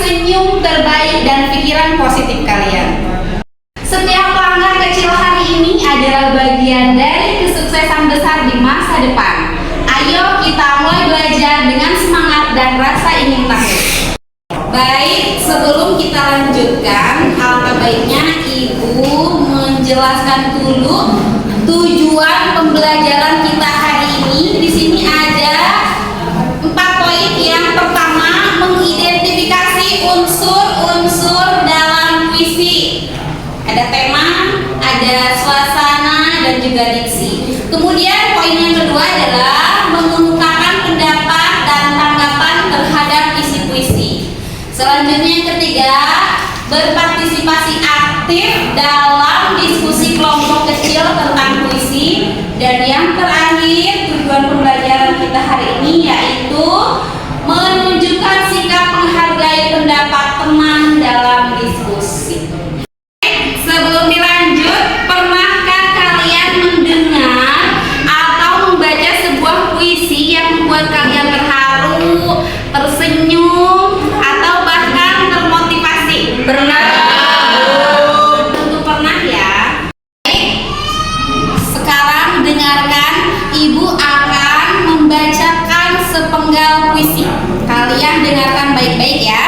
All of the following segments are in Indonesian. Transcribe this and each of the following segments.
senyum terbaik dan pikiran positif kalian. Setiap langkah kecil hari ini adalah bagian dari kesuksesan besar di masa depan. Ayo kita mulai belajar dengan semangat dan rasa ingin tahu. Baik, sebelum kita lanjutkan, alangkah baiknya Ibu menjelaskan dulu tujuan pembelajaran kita hari ini. Di sini ada 4 poin. Yang pertama, mengidentifikasi unsur-unsur dalam puisi. Ada tema, ada suasana, dan juga diksi. Kemudian poin yang kedua adalah mengemukakan pendapat dan tanggapan terhadap isi puisi. Selanjutnya yang ketiga, berpartisipasi aktif dalam diskusi kelompok kecil tentang puisi. Dan yang terakhir, tujuan pembelajaran kita hari ini yaitu menunjukkan sikap menghargai pendapat teman dalam diskusi. Sebelum dilanjut, pernahkah kalian mendengar atau membaca sebuah puisi yang membuat kalian terharu, tersenyum, atau bahkan termotivasi? Pernah? Tentu pernah ya. Sekarang dengarkan, Ibu akan membacakan sepenggal puisi. Kalian dengarkan baik-baik ya.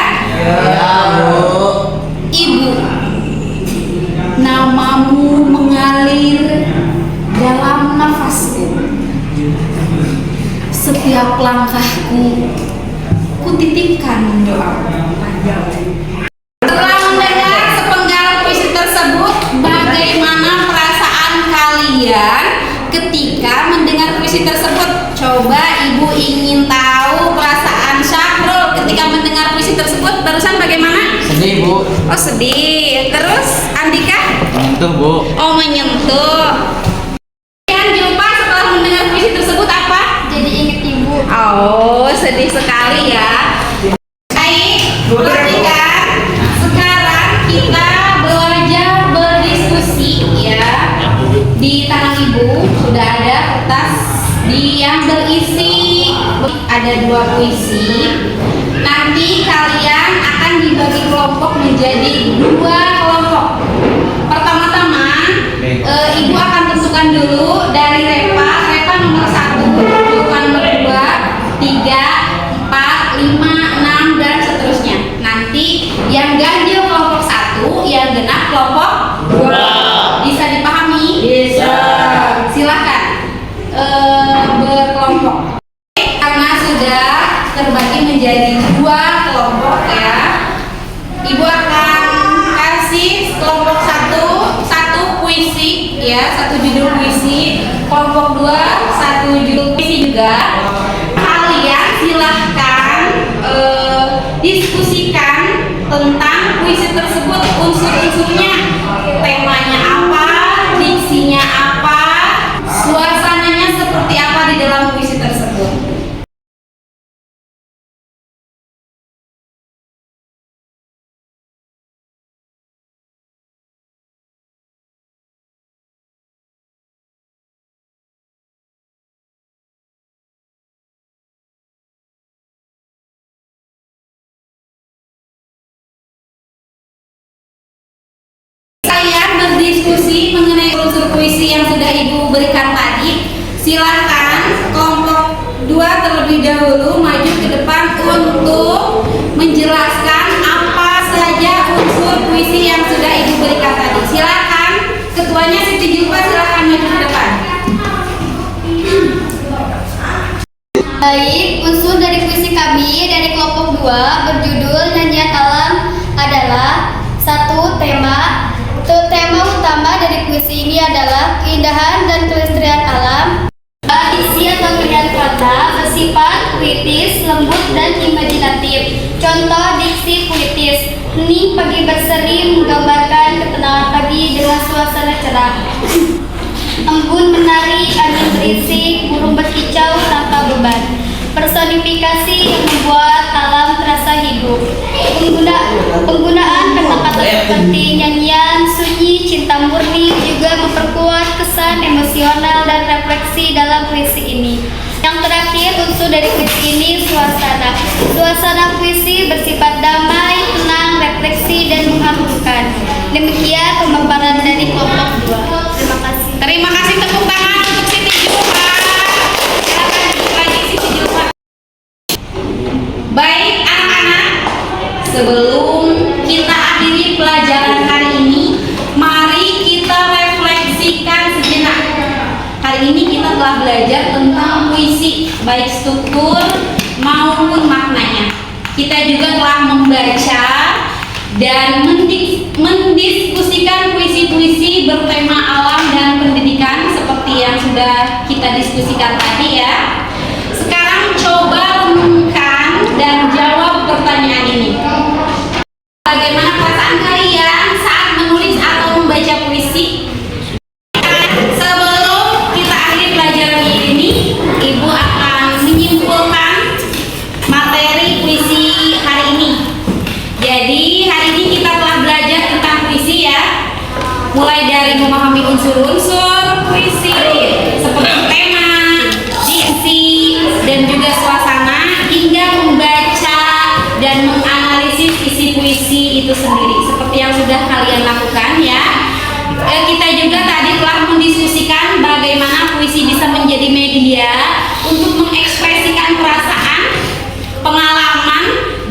Ibu, namamu mengalir dalam nafasku. Setiap langkahku kutitipkan doa. Setelah mendengar sepenggal puisi tersebut, bagaimana perasaan kalian ketika mendengar puisi tersebut? Coba Ibu ingin tahu perasaan Syahrul ketika mendengar puisi tersebut. Barusan bagaimana? Sedih, Bu. Oh, sedih. Terus Andika? Menyentuh, Bu. Oh, menyentuh. Yang jumpa setelah mendengar puisi tersebut apa? Jadi inget ibu. Oh, sedih sekali ya. Baik, perhatikan. Sekarang kita belajar berdiskusi ya. Di tangan Ibu sudah ada kertas yang berisi ada 2 puisi. Nanti kalian akan dibagi kelompok menjadi 2 kelompok. Pertama-tama Ibu akan tentukan dulu dari Repa nomor 1, Julpan nomor 2, 3, 4, 5, 6 dan seterusnya. Nanti yang ganjil kelompok 1, yang genap kelompok 2. Bisa dipahami? Bisa. Silakan berkelompok. Karena sudah terbagi menjadi 2 kelompok ya, Ibu akan kasih kelompok 1 puisi ya, 1 judul puisi. Kelompok 2 1 judul puisi juga. Kalian silahkan diskusikan tentang puisi tersebut, unsur-unsurnya, temanya apa, diksinya apa, suasananya seperti apa di dalam puisi tersebut. Kalian berdiskusi mengenai unsur puisi yang sudah Ibu berikan tadi. Silakan kelompok 2 terlebih dahulu maju ke depan untuk menjelaskan apa saja unsur puisi yang sudah Ibu berikan tadi. Silakan, ketuanya Siti Julpa, silakan maju ke depan. Baik, unsur dari puisi kami dari kelompok 2 berjudul Nyanyian Alam adalah 1. Tema. Tema utama dari puisi ini adalah keindahan dan kelestarian alam. Diksi atau pilihan kata bersifat puitis, lembut, dan imajinatif. Contoh diksi puitis: hening pagi berseri menggambarkan ketenangan pagi dengan suasana cerah. Embun menari, angin berisik, burung berkicau tanpa beban. Personifikasi yang membuat alam terasa hidup. Penggunaan kata-kata seperti nyanyian, sunyi, cinta murni juga memperkuat kesan emosional dan refleksi dalam puisi ini. Yang terakhir, unsur dari puisi ini suasana. Suasana puisi bersifat damai, sebelum kita akhiri pelajaran hari ini, mari kita refleksikan sejenak. Hari ini kita telah belajar tentang puisi, baik struktur maupun maknanya. Kita juga telah membaca dan mendiskusikan puisi-puisi bertema alam dan pendidikan seperti yang sudah kita diskusikan tadi ya. Sekarang coba renungkan dan jawab pertanyaan ini. Bagaimana perasaan kalian saat menulis atau membaca puisi? Sebelum kita akhiri pelajaran ini, Ibu akan menyimpulkan materi puisi hari ini. Jadi hari ini kita telah belajar tentang puisi ya, mulai dari memahami unsur-unsur puisi seperti tema, diksi, dan juga suasana, hingga membaca dan menganalisis isi puisi itu sendiri seperti yang sudah kalian lakukan ya. Kita juga tadi telah mendiskusikan bagaimana puisi bisa menjadi media untuk mengekspresikan perasaan, pengalaman,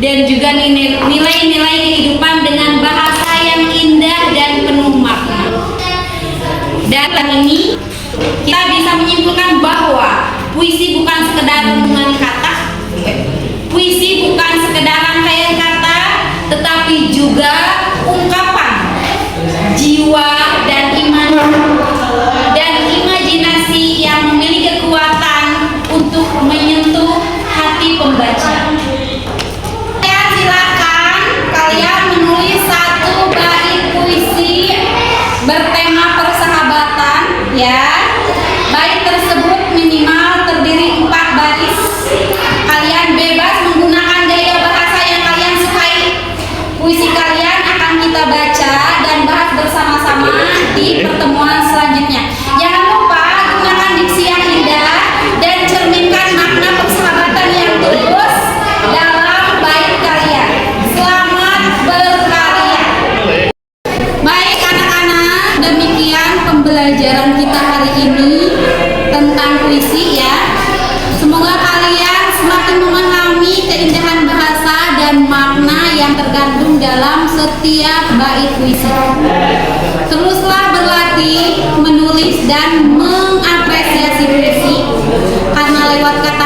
dan juga nilai-nilai kehidupan dengan bahasa yang indah dan penuh makna. Dan ini kita bisa menyimpulkan bahwa puisi bukan sekedar renungan kata, puisi bukan sekedar rangkaian kata, tetapi juga ungkapan jiwa dan iman dan imajinasi yang memiliki kekuatan untuk menyentuh hati pembaca. Silakan kalian menulis satu bait puisi bertema persahabatan ya. Bait tersebut minimal terdiri 4 baris. Kalian bebas menggunakan gaya bahasa yang kalian sukai. Puisi kalian akan kita baca dan bahas bersama-sama di pertemuan selanjutnya. Jangan lupa gunakan diksi yang indah dan cerminkan makna persahabatan yang tulus dalam bait kalian. Selamat berkarya. Baik anak-anak, demikian pembelajaran kita hari ini tentang puisi ya. Semoga kalian semakin memahami keindahan bahasa dan makna yang terkandung dalam setiap bait puisi. Teruslah berlatih menulis dan mengapresiasi puisi, karena lewat kata